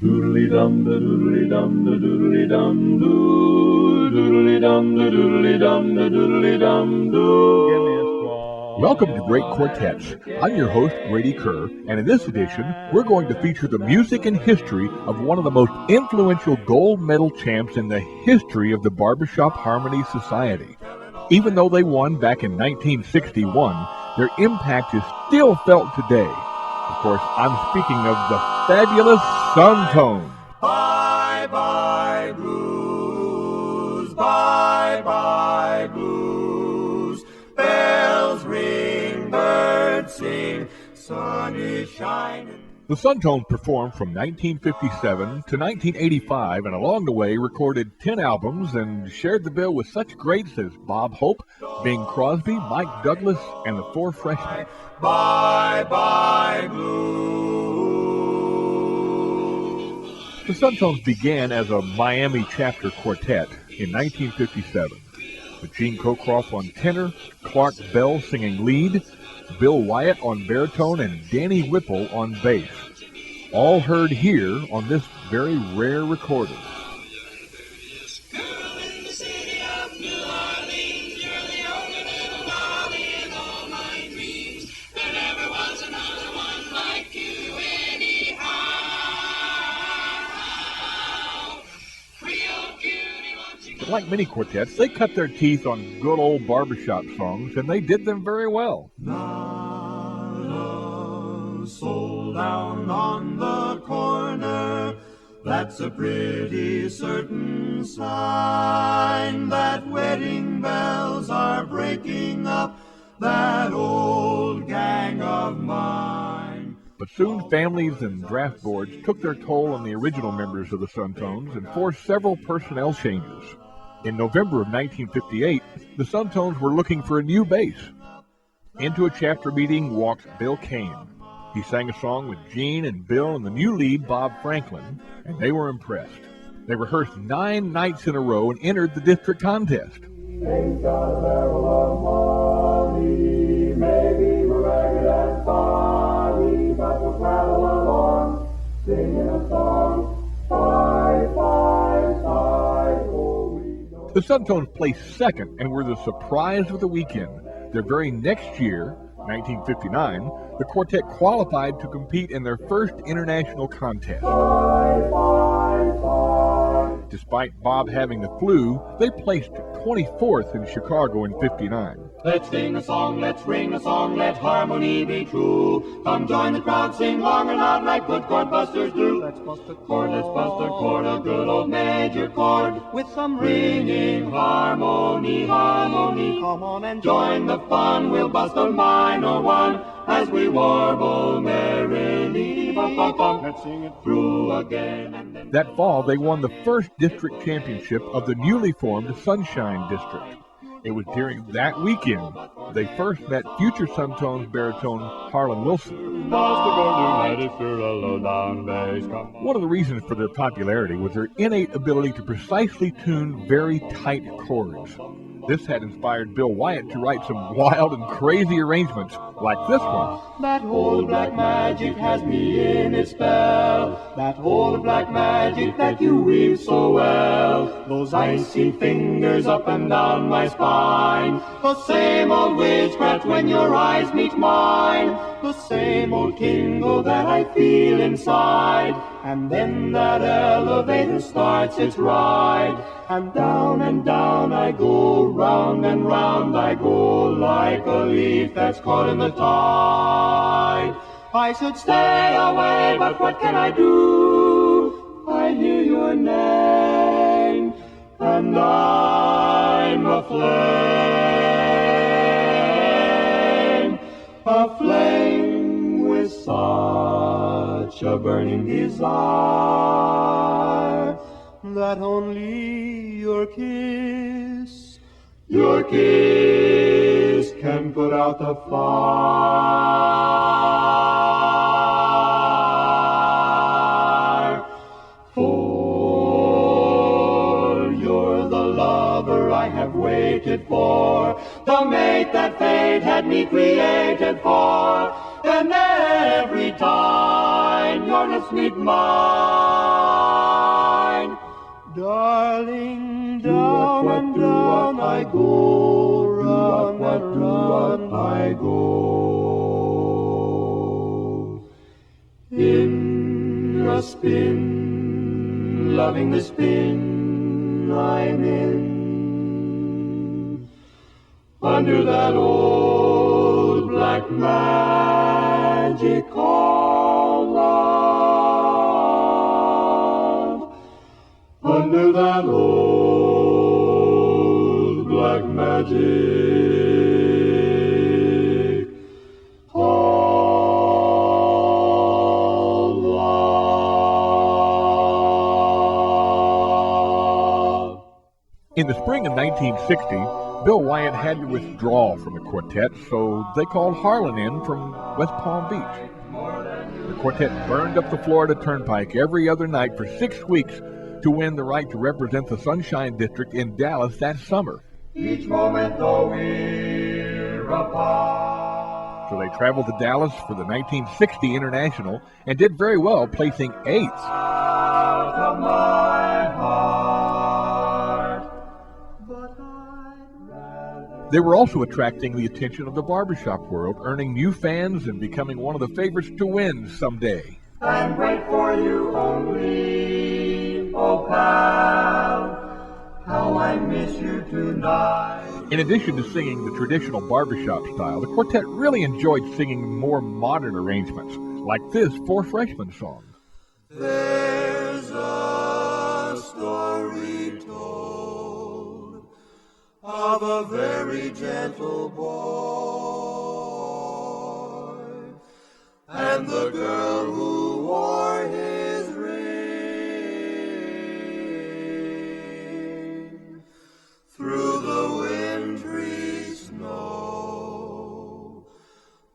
Doodly dum da doodly dum da doodly dum doo. Doodly dum da doodly dum da doodly dum doo. Welcome to Great Quartets. I'm your host, Grady Kerr, and in this edition, we're going to feature the music and history of one of the most influential gold medal champs in the history of the Barbershop Harmony Society. Even though they won back in 1961, their impact is still felt today. Of course, I'm speaking of the fabulous Suntones. Bye bye blues, bye bye blues. Bells ring, birds sing, sun is shining. The Suntones performed from 1957 to 1985 and along the way recorded 10 albums and shared the bill with such greats as Bob Hope, Bing Crosby, Mike Douglas, and the Four Freshmen. Bye bye blues. The Suntones began as a Miami chapter quartet in 1957, with Gene Cockcroft on tenor, Clark Bell singing lead, Bill Wyatt on baritone, and Danny Whipple on bass. All heard here on this very rare recording. Like many quartets, they cut their teeth on good old barbershop songs, and they did them very well. Not a soul down on the corner, that's a pretty certain sign that wedding bells are breaking up that old gang of mine. But soon families and draft boards took their toll on the original members of the Suntones and forced several personnel changes. In November of 1958, the Suntones were looking for a new bass. Into a chapter meeting walked Bill Kane. He sang a song with Gene and Bill and the new lead, Bob Franklin, and they were impressed. They rehearsed 9 nights in a row and entered the district contest. Ain't got a barrel of money, maybe we're ragged and funny, but we'll rattle along, singing a song, bye, bye, bye, oh, we know. The Suntones placed second and were the surprise of the weekend. Their very next year, 1959, the quartet qualified to compete in their first international contest. Bye, bye, bye. Despite Bob having the flu, they placed 24th in Chicago in '59. Let's sing a song, let's ring a song, let harmony be true. Come join the crowd, sing long and loud like good chord busters do. Let's bust a chord, a good old major chord. With some ringing harmony, harmony. Come on and join the fun, we'll bust a minor one as we warble merrily. Bum, bum, bum. Let's sing it through again and then. That fall, they won the first district championship of the newly formed Sunshine District. It was during that weekend they first met future Suntones baritone Harlan Wilson. One of the reasons for their popularity was their innate ability to precisely tune very tight chords. This had inspired Bill Wyatt to write some wild and crazy arrangements like this one. That old black magic has me in its spell. That old black magic that you weave so well. Those icy fingers up and down my spine. The same old witchcraft when your eyes meet mine. The same old tingle that I feel inside. And then that elevator starts its ride. And down I go, round and round I go, like a leaf that's caught in the tide. I should stay away, but what can I do? I hear your name, and I'm aflame with such a burning desire that only your kiss can put out the fire. For you're the lover I have waited for, the mate that fate had me created for. And every time your lips meet mine, Darling, down and down I go, round and round I go. In a spin, loving the spin I'm in. Under that old black magic called love. Under that old black magic called love. In the spring of 1960, Bill Wyatt had to withdraw from the Quartets, so they called Harlan in from West Palm Beach. The quartet burned up the Florida Turnpike every other night for 6 weeks to win the right to represent the Sunshine District in Dallas that summer. Each moment though we're apart. So they traveled to Dallas for the 1960 International and did very well, placing 8th. Out of my heart. But I'd rather. They were also attracting the attention of the barbershop world, earning new fans and becoming one of the favorites to win someday. And wait for you only, oh pal, how I miss you tonight. In addition to singing the traditional barbershop style, the quartet really enjoyed singing more modern arrangements, like this Four Freshmen song. There's a story told of a very gentle boy and the girl who wore his ring. Through the wintry snow,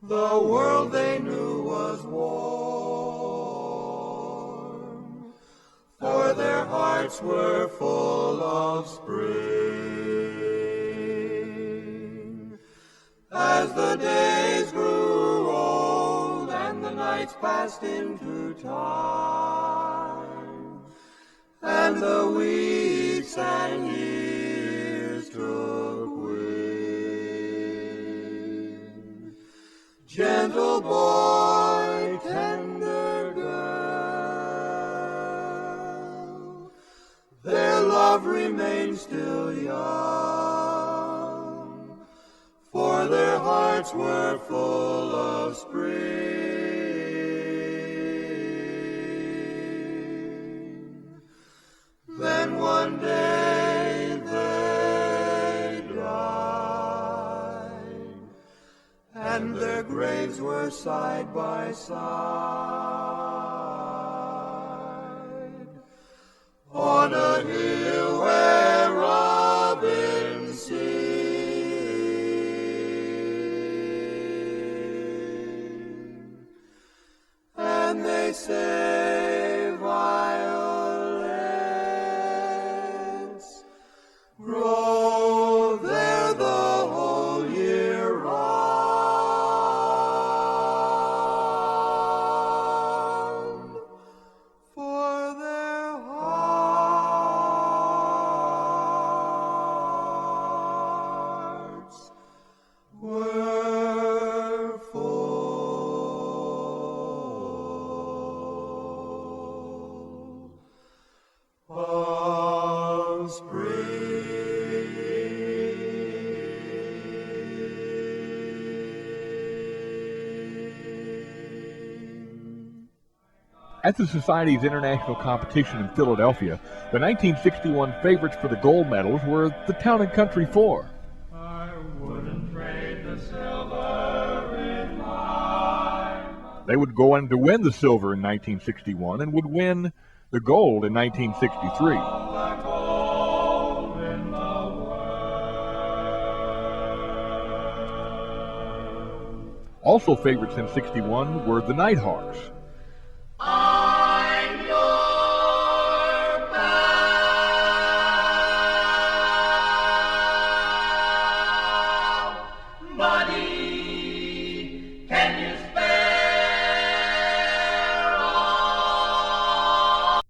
the world they knew was warm, for their hearts were full of spring. As the days grew old and the nights passed into time, and the weeks and years took wing, gentle boy, tender girl, their love remained still young, for their hearts were full of spring. Then one day they died, and their graves were side by side on a hill where robins sing. And they say violets grow there the whole year round, for their hearts were full of spring. At the Society's international competition in Philadelphia, the 1961 favorites for the gold medals were the Town and Country Four. I wouldn't trade the silver in mine. They would go on to win the silver in 1961 and would win the gold in 1963. The gold in the world. Also favorites in '61 were the Nighthawks.